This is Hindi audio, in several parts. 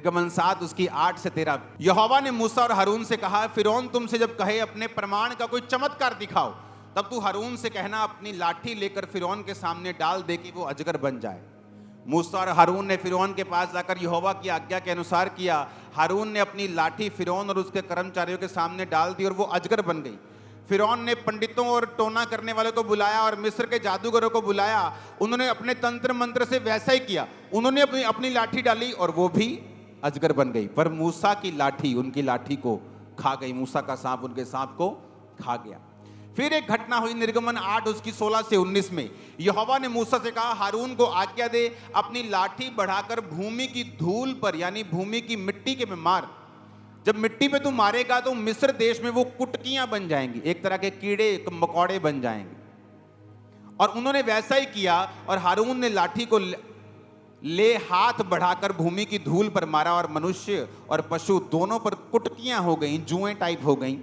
निर्गमन 7 उसकी 8 से 13। यहोवा ने मूसा और हारून से कहा, फिरौन तुमसे जब कहे अपने प्रमाण का कोई चमत्कार दिखाओ, तब तू हारून से कहना अपनी लाठी लेकर फिरौन के सामने डाल दे कि वो अजगर बन जाए। मूसा और हारून ने फिरौन के पास जाकर यहोवा की आज्ञा के अनुसार किया। हारून ने अपनी लाठी फिरौन और उसके कर्मचारियों के सामने डाल दी और वो अजगर बन गई। फिरौन ने पंडितों और टोना करने वालों को बुलाया और मिस्र के जादूगरों को बुलाया। उन्होंने अपने तंत्र मंत्र से वैसा ही किया। उन्होंने अपनी लाठी डाली और वो भी अजगर बन गई। पर मूसा की लाठी उनकी लाठी को खा गई। मूसा का सांप उनके सांप को खा गया। फिर एक घटना हुई निर्गमन 8 उसकी 16 से 19 में। यहोवा ने मूसा से कहा, हारून को आज्ञा दे अपनी लाठी बढ़ाकर भूमि की धूल पर यानी भूमि की मिट्टी के में मार। जब मिट्टी पे तू मारेगा तो मिस्र देश में वो कुटकियां बन जाएंगी, एक तरह के कीड़े मकोड़े बन जाएंगे। और उन्होंने वैसा ही किया और हारून ने लाठी को ले हाथ बढ़ाकर भूमि की धूल पर मारा और मनुष्य और पशु दोनों पर कुटकियां हो गईं, जुएं टाइप हो गईं।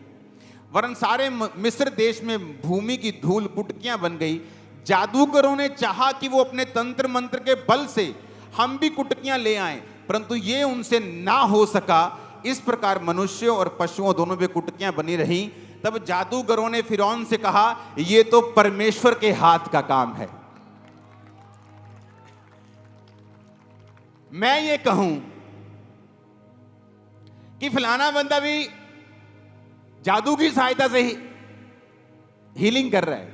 वरन सारे मिस्र देश में भूमि की धूल कुटकियां बन गई। जादूगरों ने चाहा कि वो अपने तंत्र मंत्र के बल से हम भी कुटकियां ले आए, परंतु ये उनसे ना हो सका। इस प्रकार मनुष्यों और पशुओं दोनों पे कुटकियां बनी रही। तब जादूगरों ने फिरौन से कहा, ये तो परमेश्वर के हाथ का काम है। मैं ये कहूं कि फलाना बंदा भी जादू की सहायता से ही हीलिंग कर रहा है,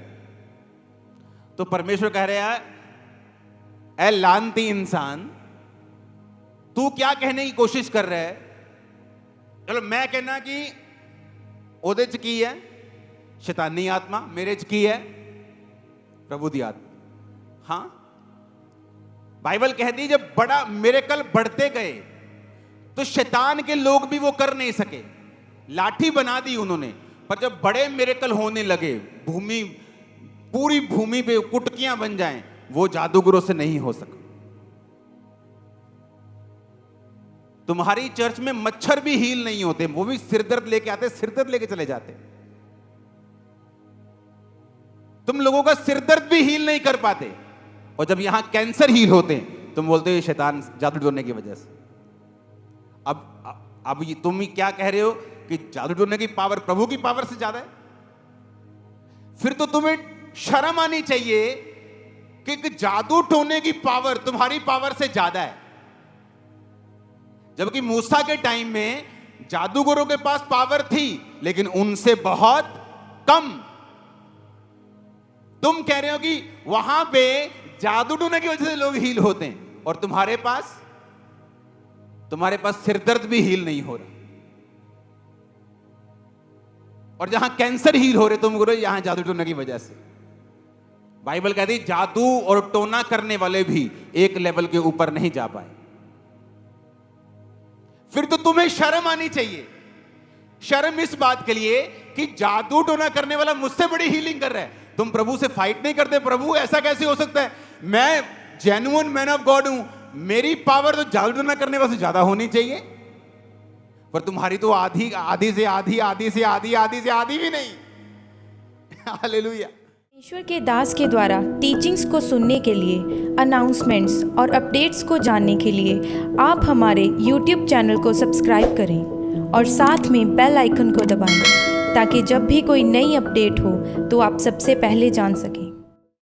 तो परमेश्वर कह रहा है, ऐ लानती इंसान, तू क्या कहने की कोशिश कर रहा है? चलो मैं कहना कि ओदे च की है शैतानी आत्मा, मेरे च की है प्रभु दी आत्मा। हां, बाइबल कहती जब बड़ा मिरेकल बढ़ते गए तो शैतान के लोग भी वो कर नहीं सके, लाठी बना दी उन्होंने। पर जब बड़े मिरेकल होने लगे, पूरी भूमि पे कुटकियां बन जाएं, वो जादूगरों से नहीं हो सका। तुम्हारी चर्च में मच्छर भी हील नहीं होते, वो भी सिरदर्द लेके आते, सिरदर्द लेके चले जाते। तुम लोगों का सिरदर्द भी हील नहीं कर पाते, और जब यहां कैंसर हील होते हैं तुम बोलते हो शैतान जादू टोने की वजह से। अब तुम क्या कह रहे हो कि जादू टोने की पावर प्रभु की पावर से ज्यादा है? फिर तो तुम्हें शर्म आनी चाहिए कि जादू टोने की पावर तुम्हारी पावर से ज्यादा है। जबकि मूसा के टाइम में जादूगरों के पास पावर थी, लेकिन उनसे बहुत कम। तुम कह रहे हो कि वहां पे जादू टोने की वजह से लोग हील होते हैं, और तुम्हारे पास सिरदर्द भी हील नहीं हो रहा। और जहां कैंसर हील हो रहे तुम बोल रहे हो यहां जादू टोने की वजह से। बाइबल कहती जादू और टोना करने वाले भी एक लेवल के ऊपर नहीं जा पाए। फिर तो तुम्हें शर्म आनी चाहिए। शर्म इस बात के लिए कि जादू टोना करने वाला मुझसे बड़ी हीलिंग कर रहा है, तुम प्रभु से फाइट नहीं करते। प्रभु ऐसा कैसे हो सकता है? मैं जेन्युइन मैन ऑफ गॉड हूं, मेरी पावर तो जादू टोना करने वाले से ज्यादा होनी चाहिए, पर तुम्हारी तो आधी से आधी भी नहीं। हालेलुया। ईश्वर के दास के द्वारा टीचिंग्स को सुनने के लिए, अनाउंसमेंट्स और अपडेट्स को जानने के लिए आप हमारे YouTube चैनल को सब्सक्राइब करें और साथ में बेल आइकन को दबाएं, ताकि जब भी कोई नई अपडेट हो तो आप सबसे पहले जान सकें।